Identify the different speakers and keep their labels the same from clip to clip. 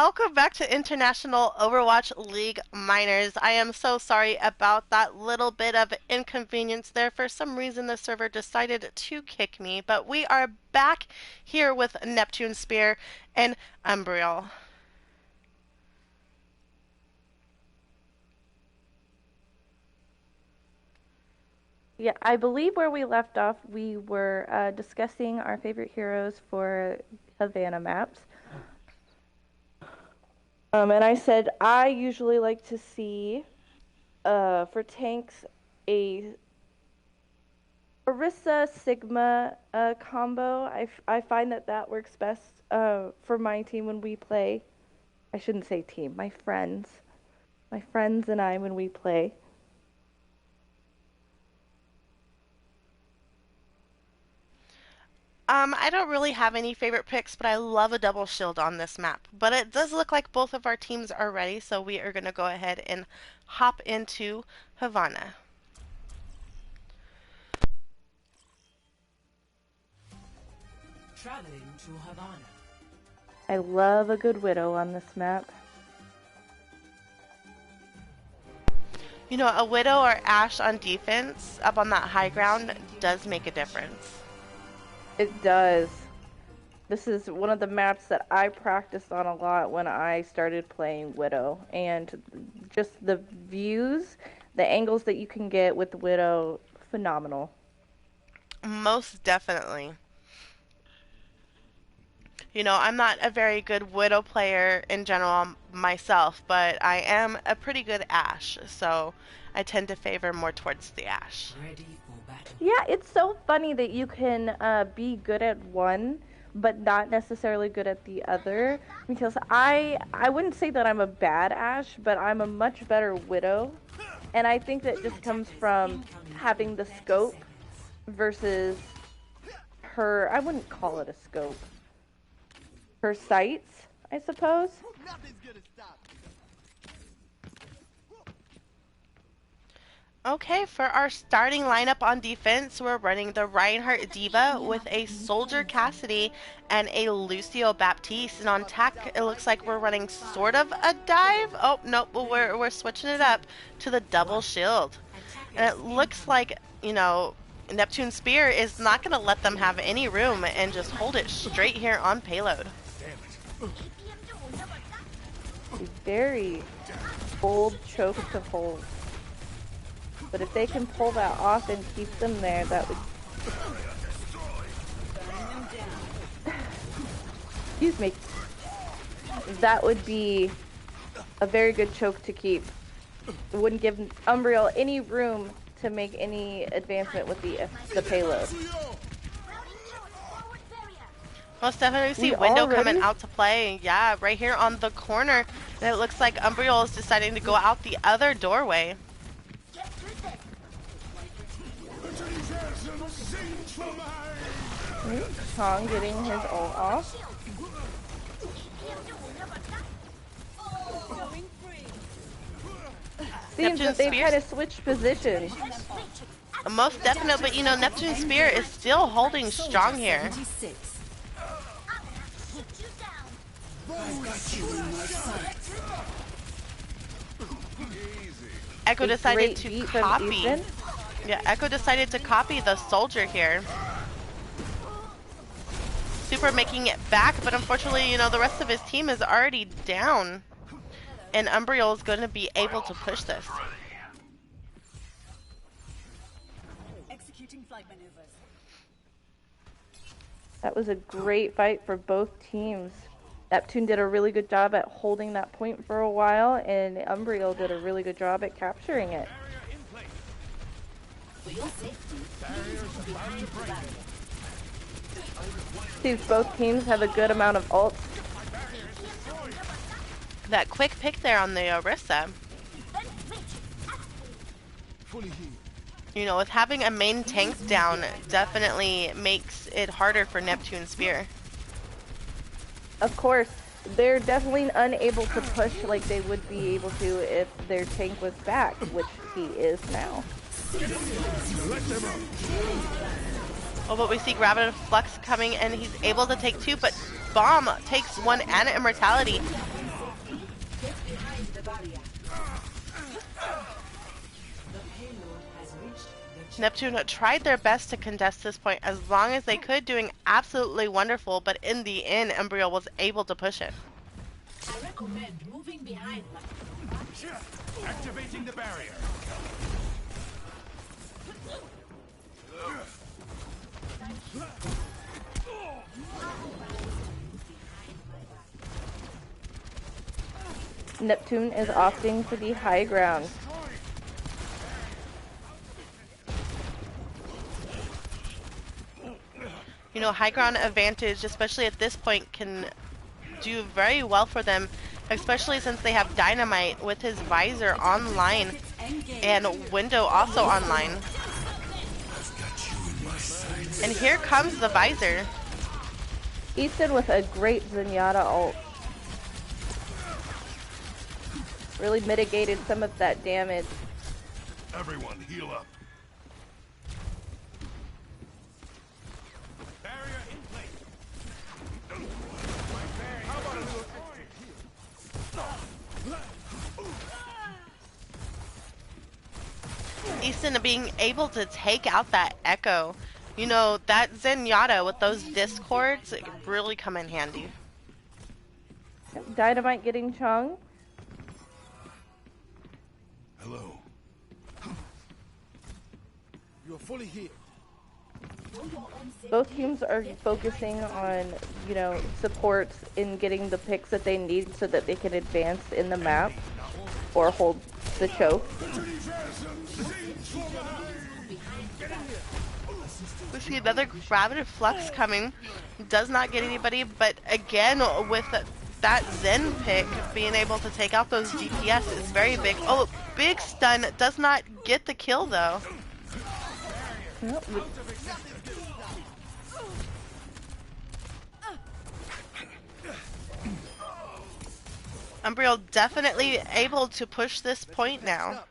Speaker 1: Welcome back to International Overwatch League Miners. I am so sorry about that little bit of inconvenience there. For some reason, the server decided to kick me, but we are back here with Neptune Spear and Umbriel.
Speaker 2: Yeah, I believe where we left off, we were discussing our favorite heroes for Havana maps. And I said I usually like to see, for tanks, a Orisa Sigma combo. I find that that works best for my team when we play. I shouldn't say team, my friends. My friends and I when we play.
Speaker 1: I don't really have any favorite picks, but I love a double shield on this map. But it does look like both of our teams are ready, so we are going to go ahead and hop into Havana.
Speaker 3: Traveling to Havana.
Speaker 2: I love a good Widow on this map.
Speaker 1: You know, a Widow or Ashe on defense up on that high ground does make a difference.
Speaker 2: It does. This is one of the maps that I practiced on a lot when I started playing Widow, and just the views, the angles that you can get with Widow, phenomenal.
Speaker 1: Most definitely. You know, I'm not a very good Widow player in general myself, but I am a pretty good Ashe, so I tend to favor more towards the Ashe.
Speaker 3: Ready for battle.
Speaker 2: Yeah, it's so funny that you can be good at one, but not necessarily good at the other. Because I wouldn't say that I'm a bad Ashe, but I'm a much better Widow, and I think that just comes from having the scope versus her. I wouldn't call it a scope. Her sights, I suppose.
Speaker 1: Okay, for our starting lineup on defense, we're running the Reinhardt Diva with a Soldier Cassidy and a Lucio Baptiste. And on attack, it looks like we're running sort of a dive. Oh, nope, we're switching it up to the double shield. And it looks like, you know, Neptune Spear is not going to let them have any room and just hold it straight here on payload.
Speaker 2: A very bold choke to hold. But if they can pull that off and keep them there, that would... Excuse me. That would be a very good choke to keep. It wouldn't give Umbriel any room to make any advancement with the payload.
Speaker 1: Most definitely see Window coming out to play. Yeah, right here on the corner. And it looks like Umbriel is deciding to go out the other doorway.
Speaker 2: Chong getting his ult off. Seems that they've kind of switched positions.
Speaker 1: Most definitely, but you know, Neptune Spear is still holding strong here. Echo decided to copy. Yeah, Echo decided to copy the soldier here. Super making it back, but unfortunately, you know, the rest of his team is already down. And Umbriel is going to be able to push this.
Speaker 3: Executing flight maneuvers.
Speaker 2: That was a great fight for both teams. Neptune did a really good job at holding that point for a while, and Umbriel did a really good job at capturing it. Seems both teams have a good amount of ults.
Speaker 1: That quick pick there on the Orisa. You know, with having a main tank down definitely makes it harder for Neptune Spear.
Speaker 2: Of course, they're definitely unable to push like they would be able to if their tank was back, which he is now.
Speaker 1: Oh, but we see Gravity Flux coming and he's able to take two, but Bomb takes one and Immortality.
Speaker 3: the barrier. The payload has reached the check.
Speaker 1: Neptune tried their best to contest this point as long as they could, doing absolutely wonderful, but in the end, Umbriel was able to push it.
Speaker 3: I recommend moving behind my...
Speaker 4: Activating the barrier.
Speaker 2: Neptune is opting for the high ground.
Speaker 1: You know, high ground advantage, especially at this point, can do very well for them, especially since they have Dynamite with his visor online and Window also online. And here comes the visor.
Speaker 2: Easton with a great Zenyatta ult. Really mitigated some of that damage.
Speaker 4: Everyone, heal up. Barrier in place. How about a little
Speaker 1: Easton being able to take out that Echo. You know, that Zenyatta with those discords really come in handy.
Speaker 2: Dynamite getting Chung.
Speaker 4: Hello. You're fully healed.
Speaker 2: Both teams are focusing on, you know, supports in getting the picks that they need so that they can advance in the map or hold the choke.
Speaker 1: We see another Gravity Flux coming. Does not get anybody, but again, with that Zen pick, being able to take out those DPS is very big. Oh, big stun. Does not get the kill, though.
Speaker 2: Yep.
Speaker 1: Umbriel definitely able to push this point now.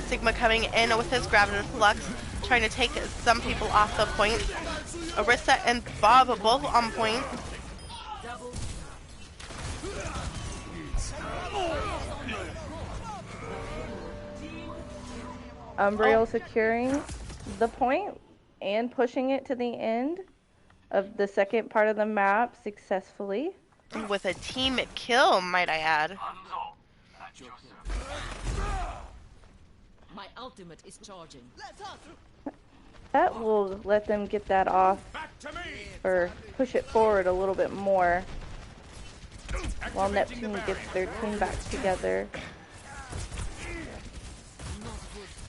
Speaker 1: Sigma coming in with his Gravity Flux, trying to take some people off the point. Orisa and Bob both on point.
Speaker 2: Umbriel securing the point and pushing it to the end of the second part of the map successfully.
Speaker 1: With a team kill, might I add.
Speaker 3: My ultimate is charging.
Speaker 2: That will let them get that off or push it forward a little bit more while Neptune gets their team back together.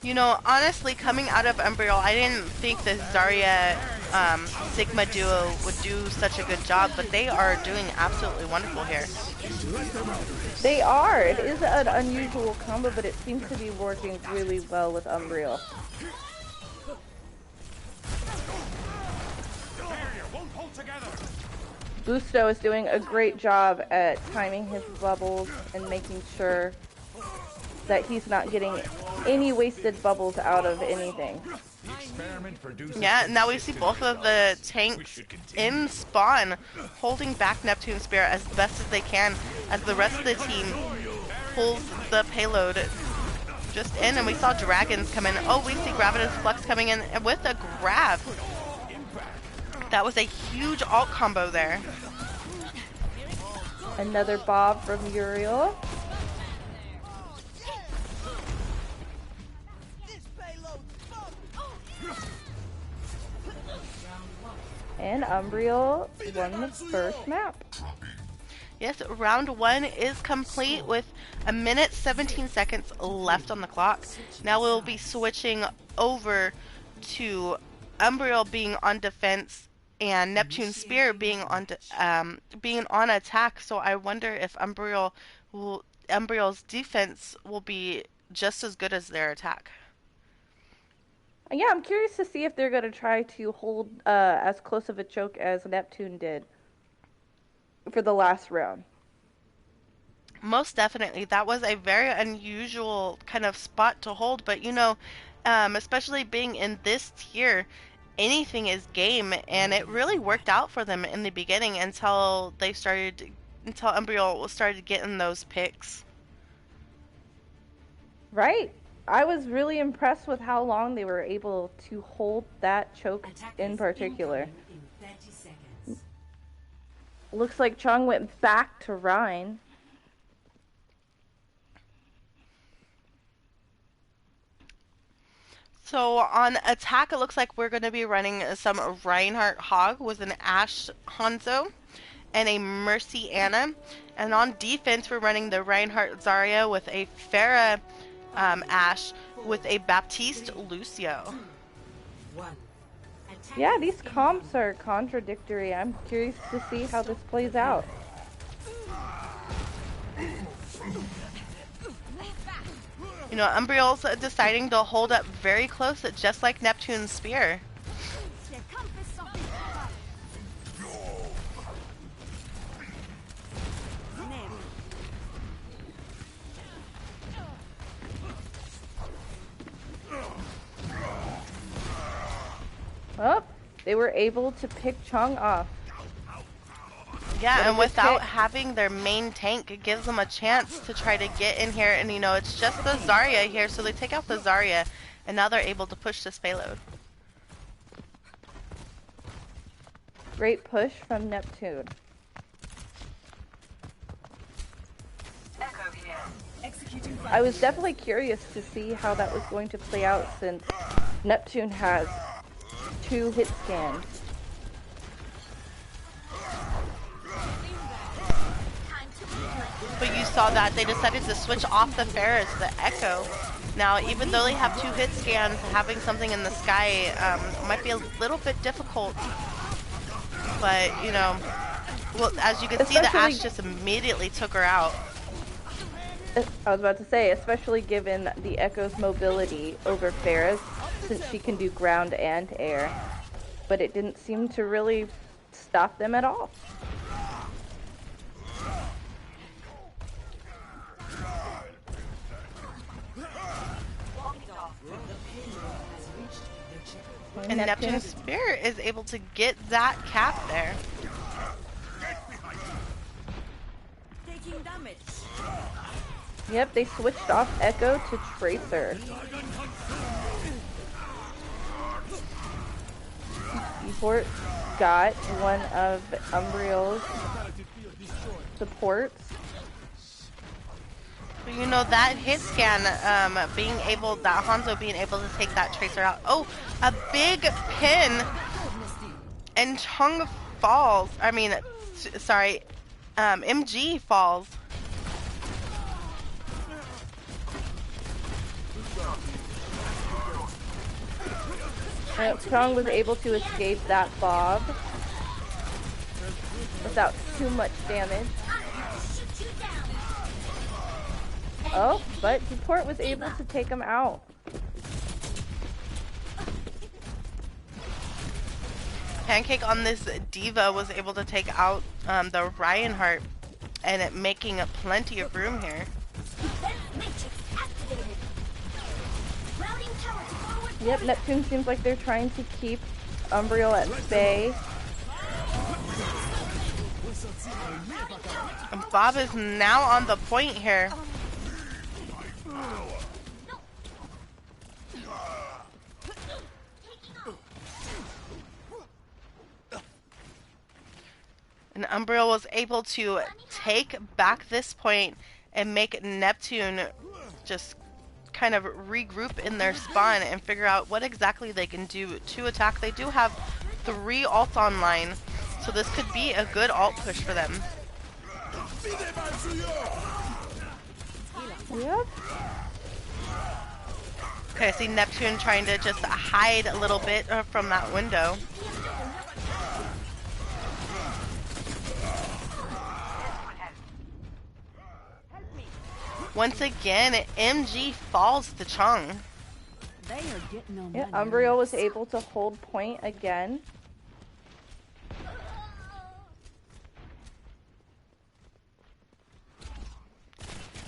Speaker 1: You know, honestly, coming out of Umbriel, I didn't think the Zarya Sigma duo would do such a good job, but they are doing absolutely wonderful here.
Speaker 2: They are. It is an unusual combo, but it seems to be working really well with Umbriel. Gusto is doing a great job at timing his bubbles and making sure that he's not getting any wasted bubbles out of anything.
Speaker 1: Yeah, now we see both of the tanks in spawn, holding back Neptune Spirit as best as they can, as the rest of the team pulls the payload just in, and we saw dragons come in. Oh, we see Gravitas Flux coming in with a grab. That was a huge alt combo there.
Speaker 2: Another bob from Uriel. And Umbriel won the first map.
Speaker 1: Yes, round one is complete with a minute 17 seconds left on the clock. Now we'll be switching over to Umbriel being on defense and Neptune Spear being on attack. So I wonder if Umbriel's defense will be just as good as their attack.
Speaker 2: Yeah, I'm curious to see if they're going to try to hold as close of a choke as Neptune did for the last round.
Speaker 1: Most definitely. That was a very unusual kind of spot to hold, but you know, especially being in this tier, anything is game, and it really worked out for them in the beginning until Umbriel started getting those picks.
Speaker 2: Right. I was really impressed with how long they were able to hold that choke in
Speaker 3: Attackers
Speaker 2: particular.
Speaker 3: incoming in 30 seconds.
Speaker 2: Looks like Chung went back to Rhine.
Speaker 1: So on attack, it looks like we're going to be running some Reinhardt Hog with an Ashe Hanzo and a Mercy Anna. And on defense, we're running the Reinhardt Zarya with a Pharah Ashe with a Baptiste Lucio.
Speaker 3: 1.
Speaker 2: Yeah,
Speaker 3: Attackers
Speaker 2: these comps are contradictory. I'm curious to see how this plays out.
Speaker 1: You know, Umbriel's deciding to hold up very close, just like Neptune's spear.
Speaker 2: Oh, they were able to pick Chung off.
Speaker 1: Yeah,
Speaker 2: What a
Speaker 1: and
Speaker 2: good
Speaker 1: without
Speaker 2: pick.
Speaker 1: having their main tank, it gives them a chance to try to get in here. And, you know, it's just the Zarya here, so they take out the Zarya, and now they're able to push this payload.
Speaker 2: Great push from Neptune. I was definitely curious to see how that was going to play out since Neptune has 2 hit scans.
Speaker 1: But you saw that they decided to switch off the Ferris, the Echo. Now, even though they have 2 hit scans, having something in the sky might be a little bit difficult. But, you know, well, as you can see, the Ashe just immediately took her out.
Speaker 2: I was about to say, especially given the Echo's mobility over Ferris, since she can do ground and air. But it didn't seem to really stop them at all.
Speaker 1: And Neptune's Spear is able to get that cap there.
Speaker 3: taking damage.
Speaker 2: Yep, they switched off Echo to Tracer. Seaport got one of Umbriel's supports.
Speaker 1: You know, that hit scan, that Hanzo being able to take that Tracer out. Oh, a big pin, and Chung falls. I mean, sorry, MG falls.
Speaker 2: Chung was able to escape that bob without too much damage. Oh, but Duport was able to take him out.
Speaker 1: Pancake on this Diva was able to take out the Reinhardt, and it making plenty of room here.
Speaker 2: Yep, Neptune seems like they're trying to keep Umbriel at bay.
Speaker 1: And Bob is now on the point here. And Umbriel was able to take back this point and make Neptune just kind of regroup in their spawn and figure out what exactly they can do to attack. They do have 3 ults online, so this could be a good ult push for them.
Speaker 2: Yep.
Speaker 1: Okay, I see Neptune trying to just hide a little bit from that window. Once again, MG falls to Chung.
Speaker 3: They are getting on
Speaker 2: Yeah,
Speaker 3: my
Speaker 2: Umbriel was
Speaker 3: nerves.
Speaker 2: able to hold point again.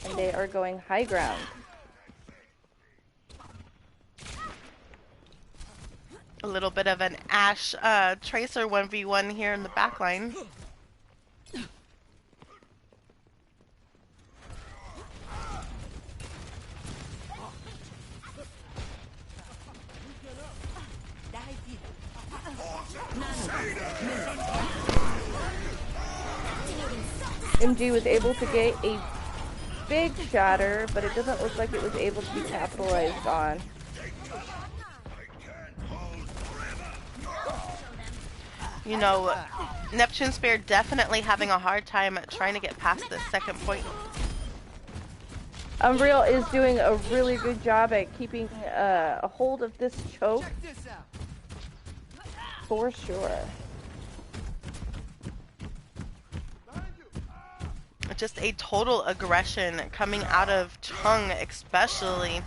Speaker 2: And they are going high ground.
Speaker 1: A little bit of an Ash Tracer 1v1 here in the back line.
Speaker 2: MG was able to get a big shatter, but it doesn't look like it was able to be capitalized on.
Speaker 1: You know, Neptune Spear definitely having a hard time trying to get past this second point.
Speaker 2: Umbriel is doing a really good job at keeping a hold of this choke. For sure.
Speaker 1: Just a total aggression coming out of Chung, especially.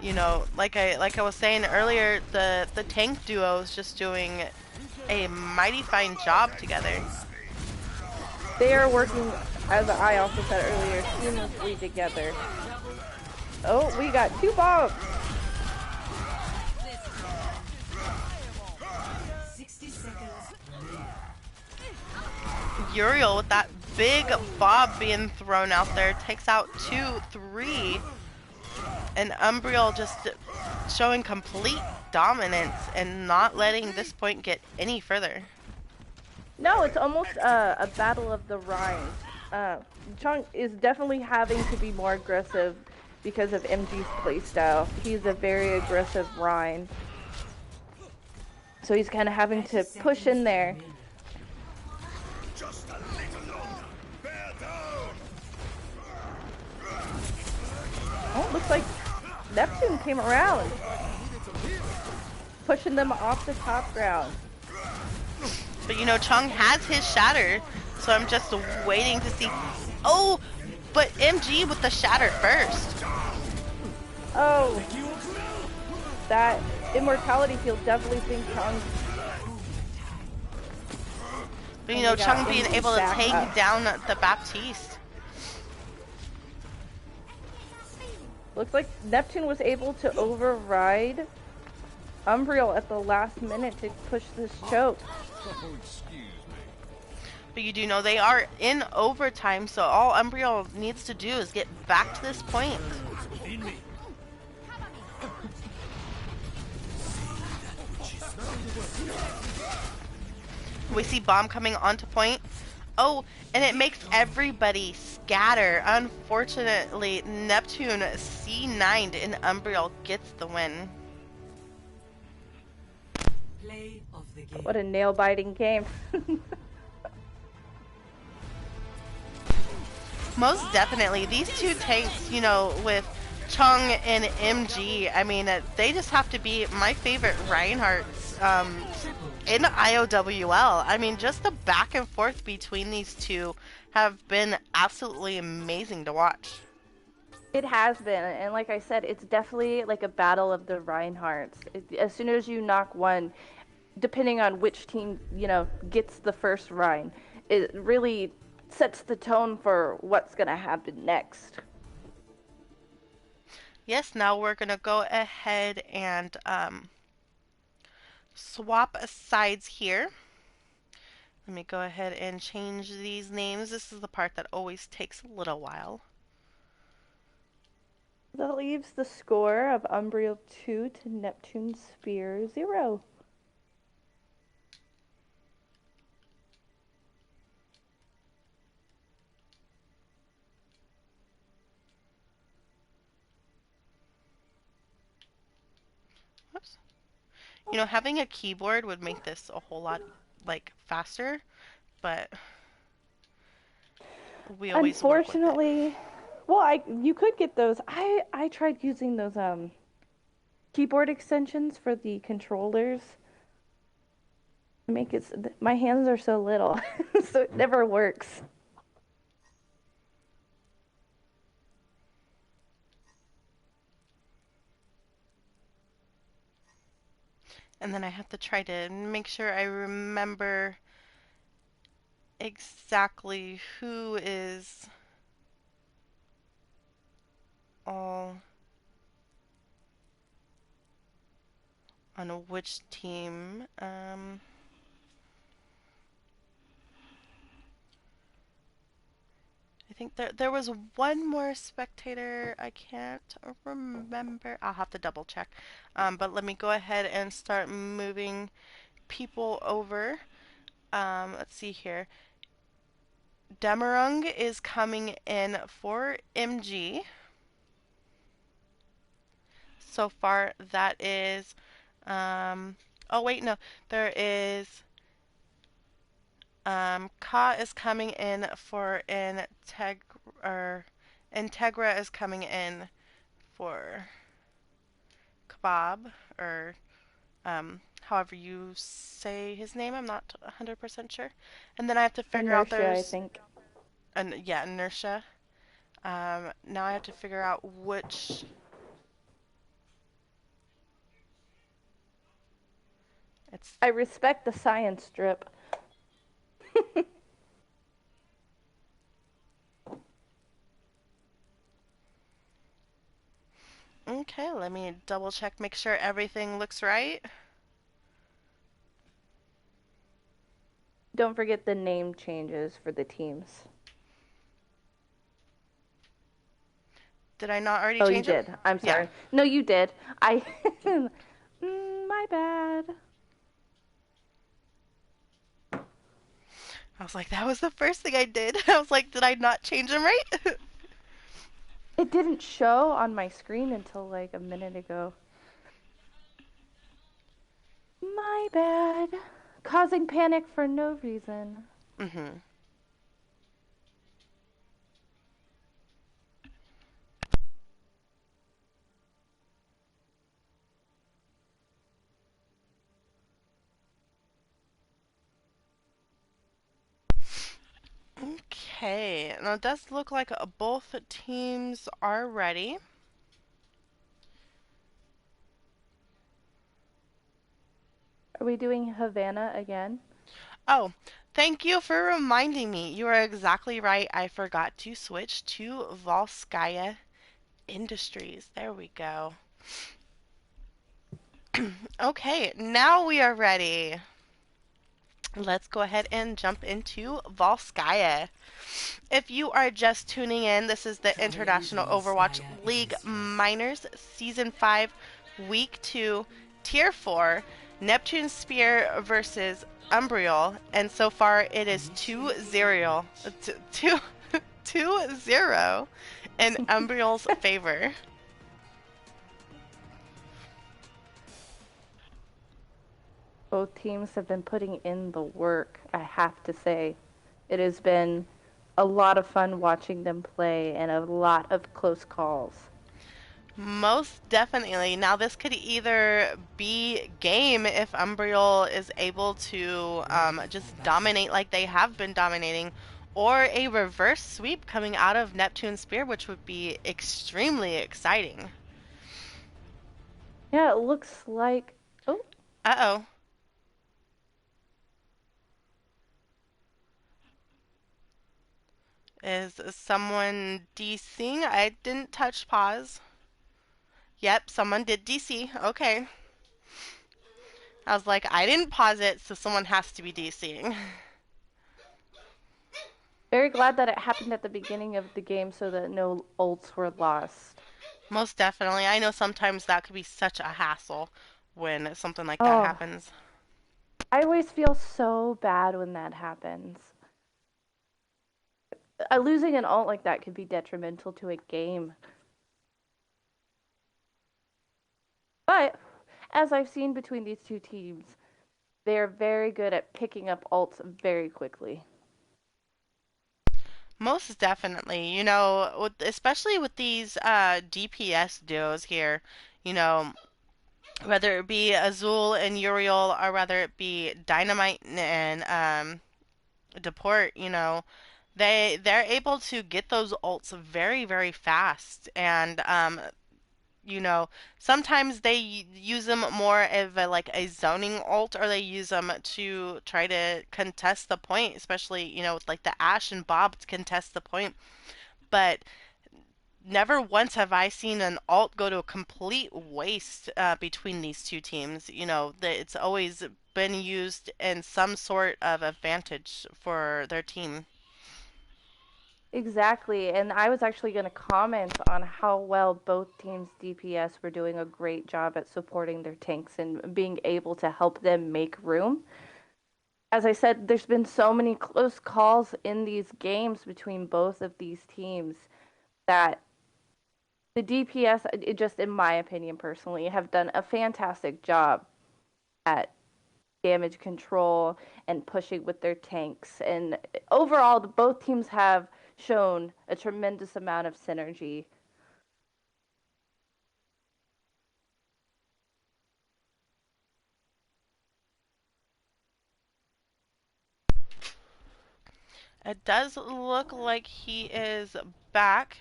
Speaker 1: You know, like I was saying earlier, the tank duo is just doing a mighty fine job together.
Speaker 2: They are working, as I also said earlier, seamlessly together. Oh, we got 2 bombs.
Speaker 3: 60 seconds.
Speaker 1: Uriel with that big bob being thrown out there takes out 2, 3. And Umbriel just showing complete dominance and not letting this point get any further.
Speaker 2: No, it's almost a battle of the Rhine. Chung is definitely having to be more aggressive because of MG's playstyle. He's a very aggressive Rhine. So he's kind of having to push in there.
Speaker 4: Just a little longer. Bear down.
Speaker 2: Oh, looks like Neptune came around. Pushing them off the top ground.
Speaker 1: But you know, Chung has his shatter, so I'm just waiting to see. Oh, but MG with the shatter first.
Speaker 2: Oh, that immortality field definitely thinks Chung.
Speaker 1: But you know, Chung being able to take down the Baptiste.
Speaker 2: Looks like Neptune was able to override Umbriel at the last minute to push this choke.
Speaker 1: But you do know they are in overtime, so all Umbriel needs to do is get back to this point. We see bomb coming onto point. Oh, and it makes everybody scatter. Unfortunately, Neptune C9'd and Umbriel gets the win.
Speaker 3: Play of the game.
Speaker 2: What a nail-biting game.
Speaker 1: Most definitely. These two tanks, you know, with Chung and MG, I mean, they just have to be my favorite Reinhardts in IOWL. I mean, just the back and forth between these two have been absolutely amazing to watch.
Speaker 2: It has been, and like I said, it's definitely like a battle of the Reinhardts. As soon as you knock one, depending on which team, you know, gets the first Rhine, it really sets the tone for what's going to happen next.
Speaker 1: Yes, now we're going to go ahead and swap sides here. Let me go ahead and change these names. This is the part that always takes a little while.
Speaker 2: That leaves the score of Umbriel 2 to Neptune Spear 0.
Speaker 1: Whoops. You know, having a keyboard would make this a whole lot, like, faster, but we always
Speaker 2: Unfortunately,
Speaker 1: work with it.
Speaker 2: well, you could get those. I tried using those keyboard extensions for the controllers. Make it, my hands are so little, so it never works.
Speaker 1: And then I have to try to make sure I remember exactly who is all on which team. I think there was one more spectator. I can't remember. I'll have to double check. But let me go ahead and start moving people over. Let's see here. Demerung is coming in for MG. So far, that is. Oh wait, no. There is. Ka is coming in for or Integra is coming in for Kebab, or however you say his name. I'm not 100% sure. And then I have to figure out
Speaker 2: Inertia, I
Speaker 1: there's
Speaker 2: think.
Speaker 1: yeah, inertia. Now I have to figure out which it's.
Speaker 2: I respect the science strip.
Speaker 1: Okay, let me double check, make sure everything looks right.
Speaker 2: Don't forget the name changes for the teams.
Speaker 1: Did I not already
Speaker 2: Oh, you
Speaker 1: change them?
Speaker 2: did. I'm
Speaker 1: Yeah.
Speaker 2: sorry. No, you did. I. My bad.
Speaker 1: I was like, that was the first thing I did. I was like, did I not change them right?
Speaker 2: It didn't show on my screen until like a minute ago. My bad. Causing panic for no reason.
Speaker 1: Mm-hmm. Okay, now it does look like both teams are ready.
Speaker 2: Are we doing Havana again?
Speaker 1: Oh, thank you for reminding me. You are exactly right. I forgot to switch to Volskaya Industries. There we go. Okay, now we are ready. Let's go ahead and jump into Volskaya. If you are just tuning in, this is the
Speaker 3: Traveling to
Speaker 1: International Overwatch
Speaker 3: Volskaya
Speaker 1: League
Speaker 3: Industries.
Speaker 1: Minors Season 5, Week 2, Tier 4, Neptune Spear versus Umbriel, and so far it is
Speaker 3: Initiating
Speaker 1: 2-0,
Speaker 3: match.
Speaker 1: 2-0 in Umbriel's favor.
Speaker 2: Both teams have been putting in the work, I have to say. It has been a lot of fun watching them play and a lot of close calls.
Speaker 1: Most definitely. Now, this could either be game if Umbriel is able to
Speaker 3: Ready for
Speaker 1: just
Speaker 3: battle.
Speaker 1: dominate like they have been dominating, or a reverse sweep coming out of Neptune Spear, which would be extremely exciting.
Speaker 2: Yeah, it looks like. Oh,
Speaker 1: Uh-oh. Is someone DCing? I didn't touch pause. Yep, someone did DC. Okay. I was like, I didn't pause it, so someone has to be DCing.
Speaker 2: very glad that it happened at the beginning of the game so that no ults were lost.
Speaker 1: Most definitely. I know sometimes that could be such a hassle when something like that
Speaker 2: Oh,
Speaker 1: happens.
Speaker 2: I always feel so bad when that happens. Losing an ult like that could be detrimental to a game. But as I've seen between these two teams, they are very good at picking up ults very quickly.
Speaker 1: Most definitely. Especially with these DPS duos here, you know, whether it be Azul and Uriel or whether it be Dynamite and Deport, they're able to get those ults very, very fast. And you know, sometimes they use them more of like a zoning ult, or they use them to try to contest the point, especially, with like the Ash and Bob to contest the point. But never once have I seen an ult go to a complete waste between these two teams. It's always been used in some sort of advantage for their team.
Speaker 2: Exactly, and I was actually going to comment on how well both teams' DPS were doing a great job at supporting their tanks and being able to help them make room. As I said, there's been so many close calls in these games between both of these teams that the DPS, just in my opinion personally, have done a fantastic job at damage control and pushing with their tanks. And overall, both teams have shown a tremendous amount of synergy.
Speaker 1: It does look like he is back.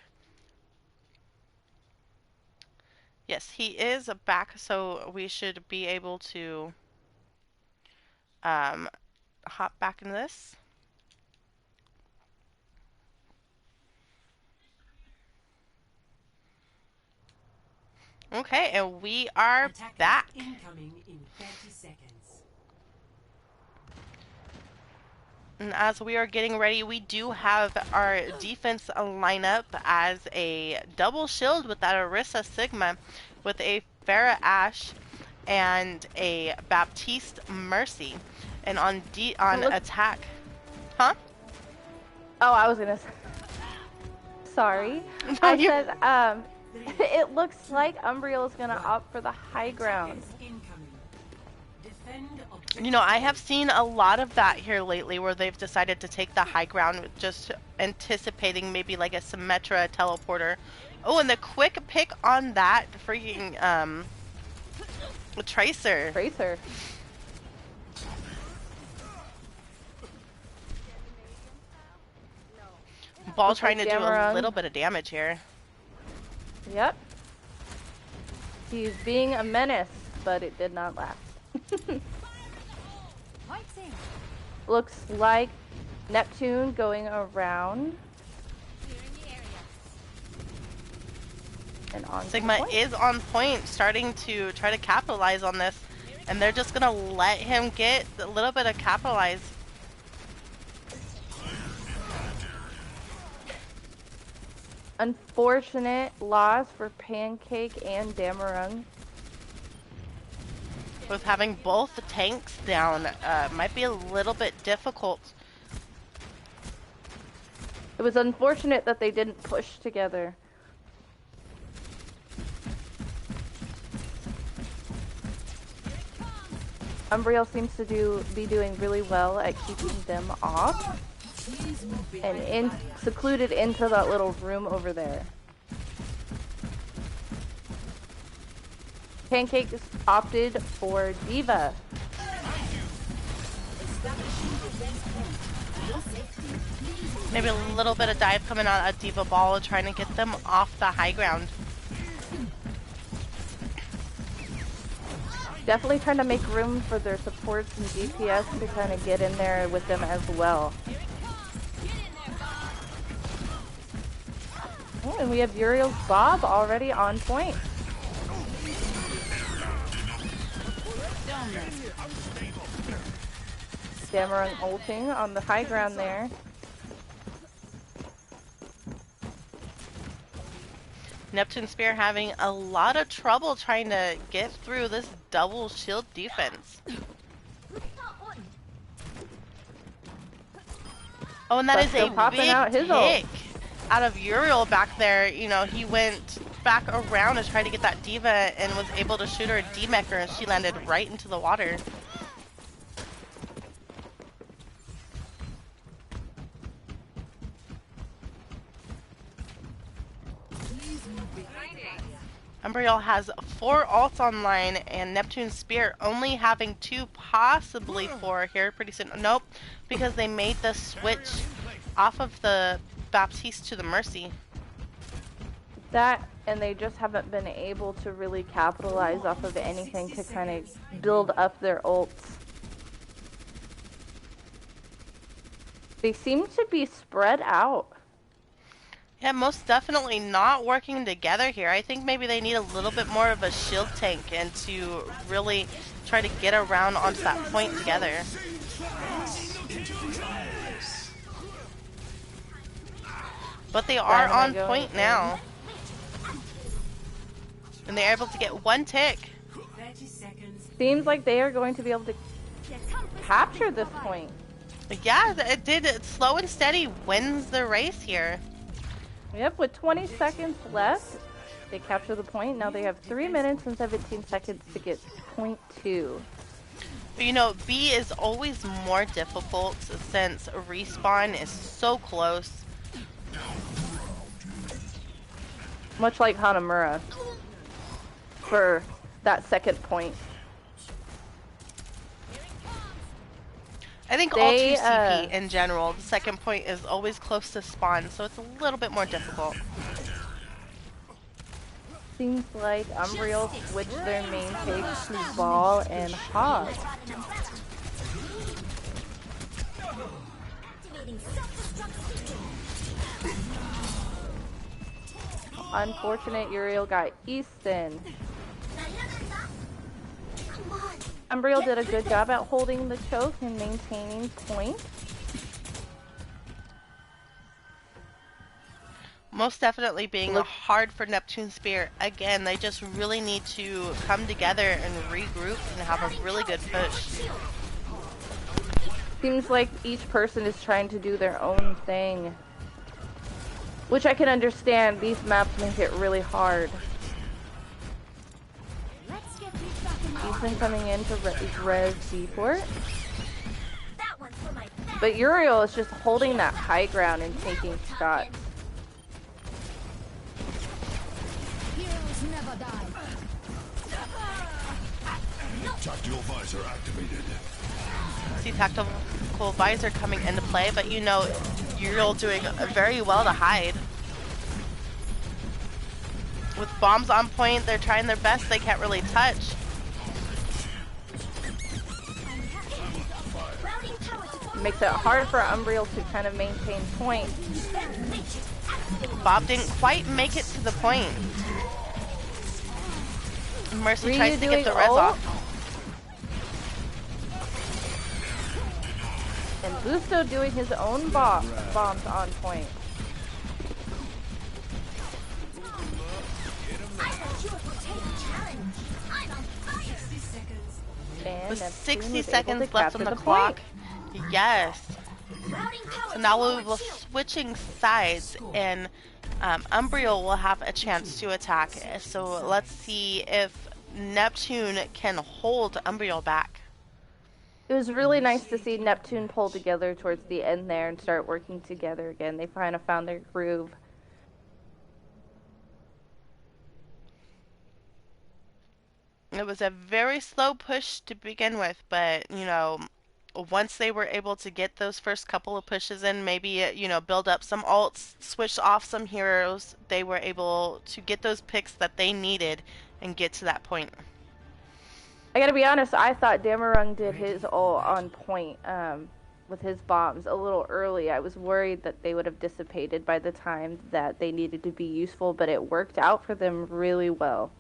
Speaker 1: Yes, he is back, so we should be able to um, hop back into this. Okay, and we are
Speaker 3: Attackers
Speaker 1: back.
Speaker 3: incoming in 30 seconds.
Speaker 1: And as we are getting ready, we do have our defense lineup as a double shield with that Orisa Sigma with a Pharah Ashe and a Baptiste Mercy. And on attack. Huh?
Speaker 2: Oh, I was gonna. Sorry,
Speaker 1: No,
Speaker 2: I
Speaker 1: you.
Speaker 2: said. It looks like Umbriel is gonna opt for the high ground.
Speaker 3: Attackers incoming. Defend
Speaker 1: I have seen a lot of that here lately where they've decided to take the high ground, just anticipating maybe like a Symmetra teleporter. Oh, and the quick pick on that freaking Tracer.
Speaker 2: Tracer.
Speaker 1: Ball
Speaker 2: Looks
Speaker 1: trying
Speaker 2: like
Speaker 1: to do a
Speaker 2: Dameron.
Speaker 1: little bit of damage here.
Speaker 2: Yep. He's being a menace, but it did not last. Looks like Neptune going around. And on
Speaker 1: Sigma
Speaker 2: point.
Speaker 1: is on point, starting to try to capitalize on this, and they're just gonna let him get a little bit of capitalize.
Speaker 2: Unfortunate loss for Pancake and Dameron.
Speaker 1: With having both the tanks down, might be a little bit difficult.
Speaker 2: It was unfortunate that they didn't push together. Umbriel seems to be doing really well at keeping them off and secluded into that little room over there. Pancake just opted for Diva.
Speaker 1: Maybe a little bit of dive coming on a Diva Ball, trying to get them off the high ground.
Speaker 2: Definitely trying to make room for their supports and DPS to kind of get in there with them as well. Oh, and we have Uriel's Bob already on point. Dameron ulting on the high ground there.
Speaker 1: Neptune Spear having a lot of trouble trying to get through this double shield defense. Oh, and that
Speaker 2: But
Speaker 1: is
Speaker 2: still
Speaker 1: a
Speaker 2: popping
Speaker 1: big
Speaker 2: out his ult.
Speaker 1: pick out of Uriel back there. He went back around to try to get that Diva and was able to shoot her a D-Mecher, and she landed right into the water. Umbriel has 4 ults online, and Neptune Spear only having 2, possibly 4 here pretty soon. Nope, because they made the switch off of the Baptiste to the Mercy.
Speaker 2: That, and they just haven't been able to really capitalize off of anything to kind of build up their ults. They seem to be spread out.
Speaker 1: Yeah, most definitely not working together here. I think maybe they need a little bit more of a shield tank and to really try to get around onto that point together. But they are
Speaker 2: Dynamite
Speaker 1: on
Speaker 2: going
Speaker 1: point
Speaker 2: in.
Speaker 1: now. And they're able to get one tick.
Speaker 3: 30 seconds.
Speaker 2: Seems like they are going to be able to capture this point.
Speaker 1: Yeah, it did. Slow and steady wins the race here.
Speaker 2: Yep, with 20 seconds left, they capture the point. Now they have 3 minutes and 17 seconds to get point 2.
Speaker 1: But you know, B is always more difficult since respawn is so close.
Speaker 2: Much like Hanamura for that second point.
Speaker 1: I think all
Speaker 2: They,
Speaker 1: 2CP in general, the second point is always close to spawn, so it's a little bit more difficult.
Speaker 2: Seems like Umbriel switched their main takes to Ball and Hog. Unfortunate Uriel got Easton. Umbriel did a good job at holding the choke and maintaining point.
Speaker 1: Most definitely being hard for Neptune Spear. Again, they just really need to come together and regroup and have a really good push.
Speaker 2: Seems like each person is trying to do their own thing. Which I can understand. These maps make it really hard. Ethan coming in to res D-Fort. But Uriel is just holding that high ground and taking shots.
Speaker 4: Tactical visor activated.
Speaker 1: See tactical visor coming into play, but you know, Uriel doing very well to hide. With bombs on point, they're trying their best. They can't really touch.
Speaker 2: Makes it hard for Umbriel to kind of maintain point.
Speaker 1: Bob didn't quite make it to the point. Mercy
Speaker 2: Ryu
Speaker 1: tries to get
Speaker 2: doing
Speaker 1: the res
Speaker 2: ult.
Speaker 1: off.
Speaker 2: And Busto doing his own bombs on point. And
Speaker 1: With
Speaker 2: Neptune
Speaker 1: 60
Speaker 2: was able
Speaker 1: seconds
Speaker 2: to
Speaker 1: left on
Speaker 2: capture
Speaker 1: the clock.
Speaker 2: point.
Speaker 1: Yes. So now we'll be switching sides, and Umbriel will have a chance to attack. So let's see if Neptune can hold Umbriel back.
Speaker 2: It was really nice to see Neptune pull together towards the end there and start working together again. They kind of found their groove.
Speaker 1: It was a very slow push to begin with, but, you know, once they were able to get those first couple of pushes in, maybe, you know, build up some ults, switch off some heroes, they were able to get those picks that they needed and get to that point.
Speaker 2: I gotta be honest, I thought Damarung did his ult on point with his bombs a little early. I was worried that they would have dissipated by the time that they needed to be useful, but it worked out for them really well.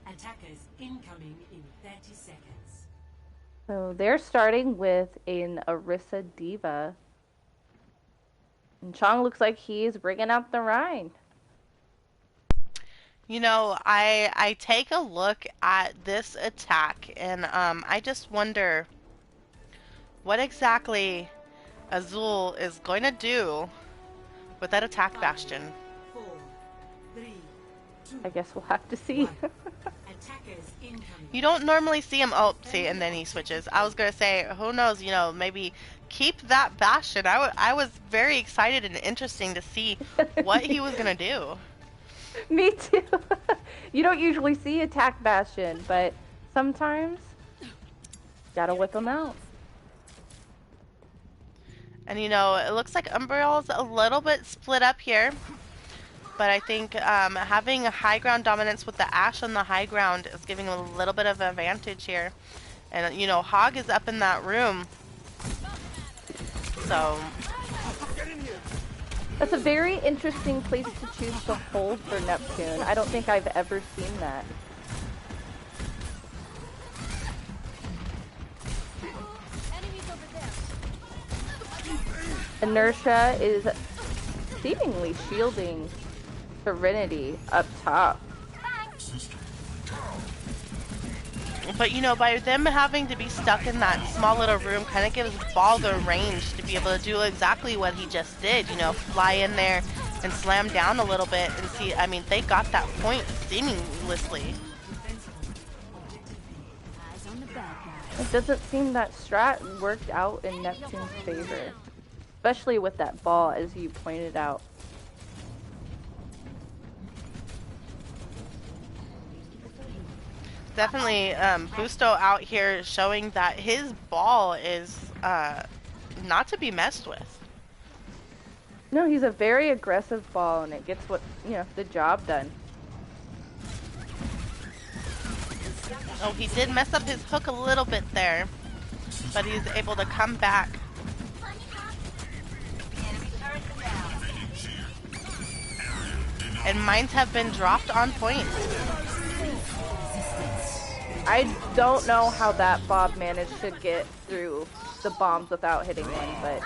Speaker 3: Attackers incoming in 30 seconds.
Speaker 2: So they're starting with an Orisa Diva. And Chong looks like he's bringing out the Rhine.
Speaker 1: You know, I take a look at this attack, and I just wonder what exactly Azul is going to do with that attack bastion.
Speaker 3: 4, 3, 2,
Speaker 2: I guess we'll have to see.
Speaker 3: attackers incoming.
Speaker 1: You don't normally see him, oh, see, and then he switches. I was going to say, who knows, you know, maybe keep that bastion. I was very excited and interesting to see what he was going to do.
Speaker 2: Me too. You don't usually see attack bastion, but sometimes gotta whip them out.
Speaker 1: And you know, it looks like Umbriel's a little bit split up here. But I think having a high ground dominance with the Ashe on the high ground is giving a little bit of advantage here. And you know, Hog is up in that room. So
Speaker 2: That's a very interesting place to choose to hold for Neptune. I don't think I've ever seen that. Inertia is seemingly shielding Serenity up top.
Speaker 1: But you know, by them having to be stuck in that small little room kind of gives Ball the range to be able to do exactly what he just did, you know, fly in there and slam down a little bit and see, I mean, they got that point seamlessly.
Speaker 2: It doesn't seem that strat worked out in Neptune's favor, especially with that ball, as you pointed out.
Speaker 1: Definitely Busto out here showing that his ball is not to be messed with.
Speaker 2: No, he's a very aggressive ball, and it gets what, you know, the job done.
Speaker 1: Oh, he did mess up his hook a little bit there, but he's able to come back. And mines have been dropped on point.
Speaker 2: I don't know how that Bob managed to get through the bombs without hitting one,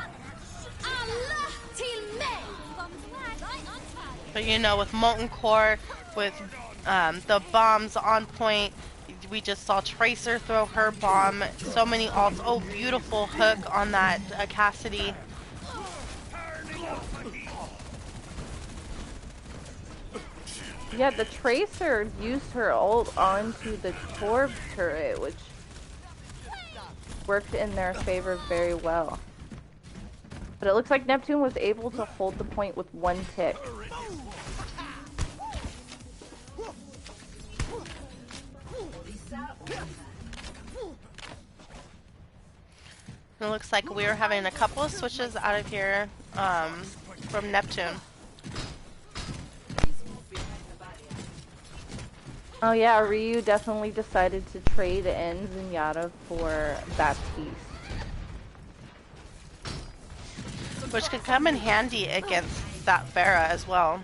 Speaker 1: but you know, with Molten Core, with the bombs on point, we just saw Tracer throw her bomb. So many ults. Oh, beautiful hook on that Cassidy.
Speaker 2: yeah, the Tracer used her ult onto the Torb turret, which worked in their favor very well. But it looks like Neptune was able to hold the point with one tick.
Speaker 1: It looks like we're having a couple of switches out of here from Neptune.
Speaker 2: Oh yeah, Ryu definitely decided to trade in Zenyatta for Baptiste.
Speaker 1: Which could come in handy against that Pharah as well.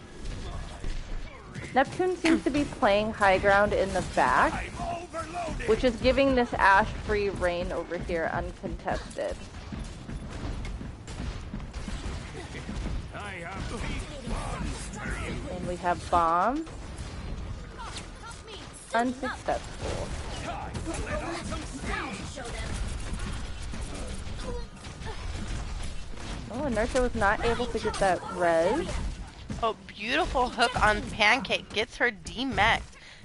Speaker 2: Neptune seems to be playing high ground in the back, which is giving this Ashe free reign over here uncontested. And we have bomb. Unsuccessful. Oh, Inertia was not able to get that res.
Speaker 1: Oh, beautiful hook on Pancake. Gets her demech.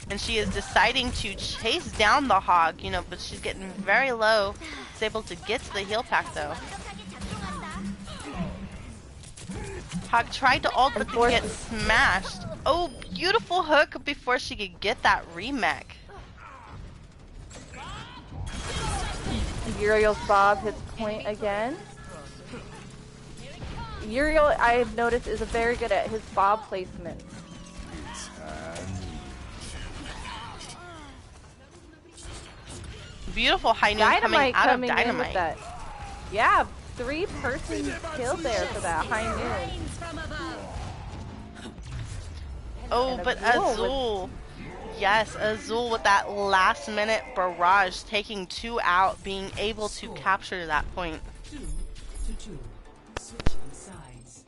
Speaker 1: And she is deciding to chase down the hog, you know, but she's getting very low. She's able to get to the heal pack though. Hog tried to ult, but then get smashed. Oh, beautiful hook before she could get that remech.
Speaker 2: Uriel's Bob hits point again. Uriel, I've noticed, is very good at his Bob placement.
Speaker 1: Beautiful high noon coming out of Dynamite.
Speaker 2: In with that. Yeah, 3-person kill there for that high noon.
Speaker 1: Oh, but Azul. Yes, Azul with that last minute barrage, taking 2 out, being able to capture that point.
Speaker 3: 2 to 2. Switching sides.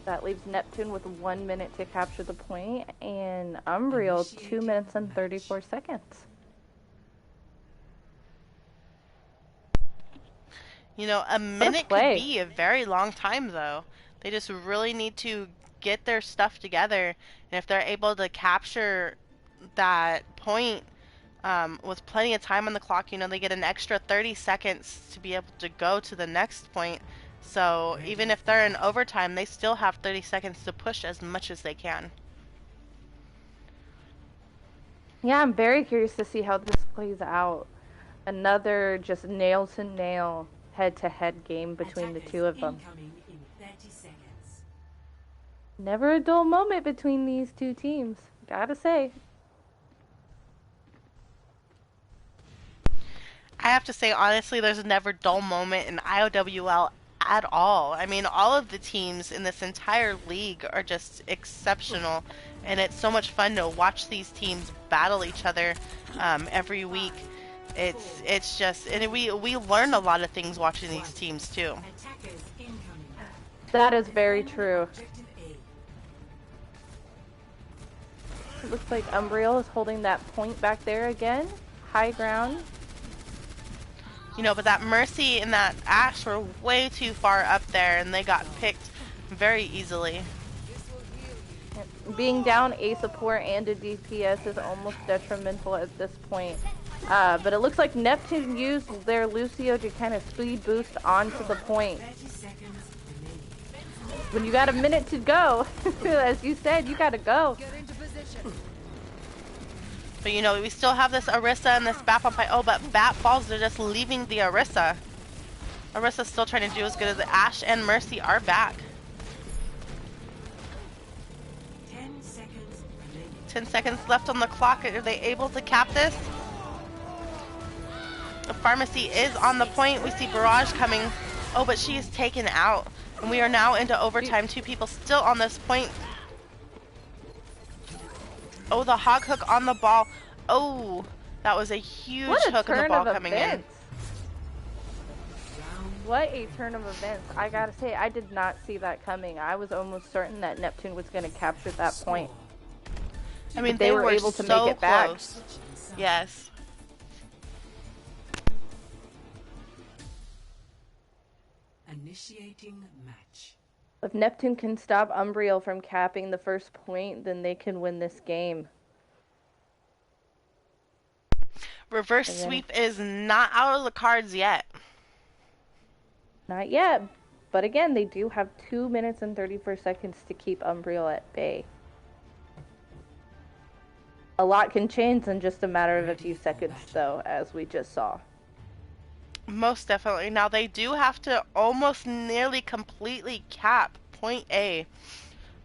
Speaker 2: That leaves Neptune with 1 minute to capture the point, and Umbriel 2 minutes and 34 seconds.
Speaker 1: You know, a minute could be a very long time though. They just really need to get their stuff together, and if they're able to capture that point with plenty of time on the clock, you know, they get an extra 30 seconds to be able to go to the next point. So even if they're in overtime, they still have 30 seconds to push as much as they can.
Speaker 2: Yeah, I'm very curious to see how this plays out. Another just nail to nail head-to-head game between the two of them.
Speaker 3: In 30 seconds.
Speaker 2: Never a dull moment between these two teams, gotta say.
Speaker 1: I have to say, honestly, there's never a dull moment in IOWL at all. I mean, all of the teams in this entire league are just exceptional, and it's so much fun to watch these teams battle each other every week. It's just, and we learn a lot of things watching these teams too.
Speaker 3: Attackers incoming.
Speaker 2: That is very true.
Speaker 3: Objective A.
Speaker 2: It looks like Umbriel is holding that point back there again. High ground.
Speaker 1: You know, but that Mercy and that Ashe were way too far up there, and they got picked very easily.
Speaker 2: Being down a support and a DPS is almost detrimental at this point. But it looks like Neptune used their Lucio to kind of speed boost onto the point.
Speaker 3: 30 seconds remaining.
Speaker 2: When you got a minute to go, as you said, you gotta go.
Speaker 1: But you know, we still have this Orisa and this Bat on fight. Oh, but Bat falls, they're just leaving the Orisa. Orisa's still trying to do as good as Ashe and Mercy are back.
Speaker 3: 10 seconds remaining.
Speaker 1: 10 seconds left on the clock. Are they able to cap this? The Pharmacy is on the point. We see Barrage coming. Oh, but she is taken out. And we are now into overtime. 2 people still on this point. Oh, the hog hook on the ball. Oh, that was a huge hook on the ball coming in.
Speaker 2: What a turn of events. I gotta say, I did not see that coming. I was almost certain that Neptune was going to capture that point.
Speaker 1: I mean,
Speaker 2: they were able to make it back.
Speaker 1: Close. Yes.
Speaker 3: Initiating match.
Speaker 2: If Neptune can stop Umbriel from capping the first point, then they can win this game.
Speaker 1: Reverse sweep is not out of the cards yet.
Speaker 2: Not yet. But again, they do have 2 minutes and 34 seconds to keep Umbriel at bay. A lot can change in just a matter of a few seconds, though, as we just saw.
Speaker 1: Most definitely. Now, they do have to almost nearly completely cap point A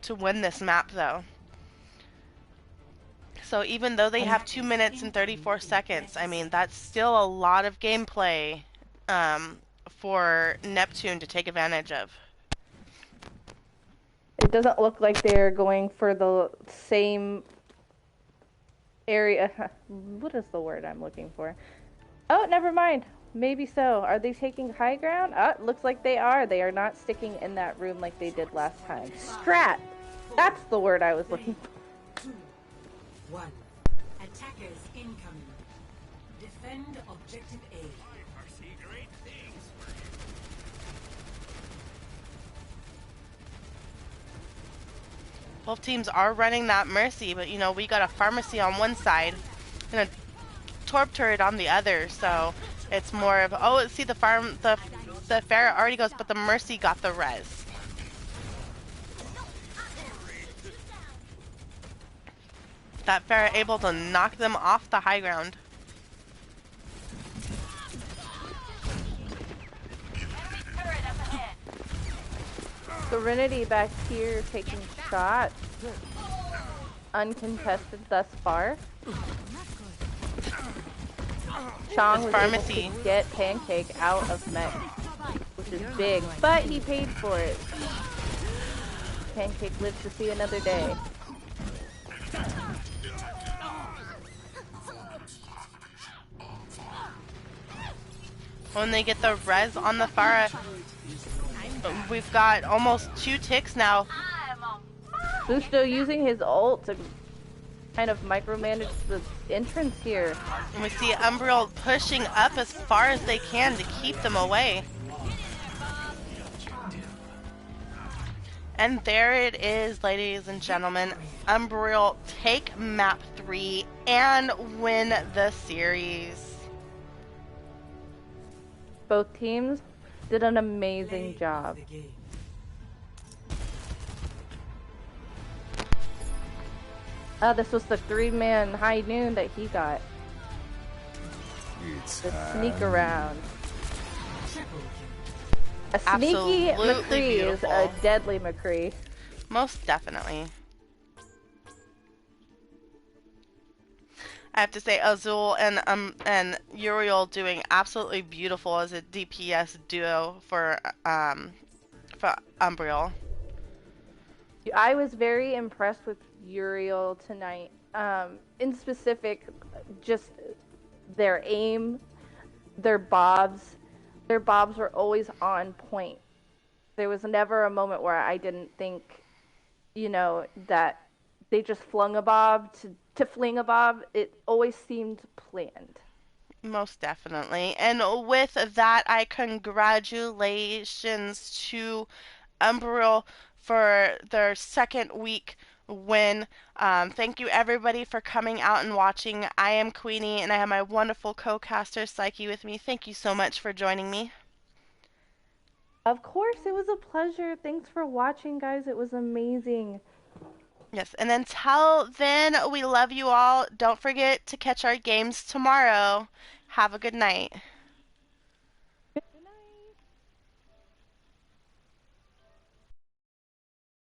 Speaker 1: to win this map, though. So even though they have 2 minutes and 34 seconds, I mean, that's still a lot of gameplay for Neptune to take advantage of.
Speaker 2: It doesn't look like they're going for the same area. What is the word I'm looking for? Oh, never mind. Maybe so. Are they taking high ground? Looks like they are. They are not sticking in that room like they did last time. Strat! That's the word I was looking for.
Speaker 3: 2, 1. Attackers incoming. Defend objective A.
Speaker 1: Both teams are running that Mercy, but you know, we got a Pharmacy on one side and a Torp turret on the other, so it's more of, oh, see the Pharah already goes, but the Mercy got the res. That Pharah able to knock them off the high ground.
Speaker 2: Serenity back here taking shots. Uncontested thus far. Chong was able to get Pancake out of mech, which is big, but he paid for it. Pancake lives to see another day.
Speaker 1: When they get the res on the Pharah, we've got almost 2 ticks now.
Speaker 2: Busto using his ult to kind of micromanage the entrance here.
Speaker 1: And we see Umbriel pushing up as far as they can to keep them away. And there it is, ladies and gentlemen. Umbriel take map 3 and win the series.
Speaker 2: Both teams did an amazing job. This was the 3-man high noon that he got. The sneak around. A sneaky
Speaker 1: Absolutely
Speaker 2: McCree is
Speaker 1: beautiful.
Speaker 2: a deadly McCree.
Speaker 1: Most definitely. I have to say Azul and Uriel doing absolutely beautiful as a DPS duo for Umbriel.
Speaker 2: I was very impressed with Uriel tonight. In specific, just their aim, their bobs. Their bobs were always on point. There was never a moment where I didn't think, that they just flung a bob to fling a bob. It always seemed planned.
Speaker 1: Most definitely. And with that, I congratulations to Umbriel for their second week win. Thank you everybody for coming out and watching. I am Queenie and I have my wonderful co-caster Psyche with me. Thank you so much for joining me.
Speaker 2: Of course, it was a pleasure. Thanks for watching, guys. It was amazing.
Speaker 1: Yes, and until then, we love you all. Don't forget to catch our games tomorrow. Have a good night.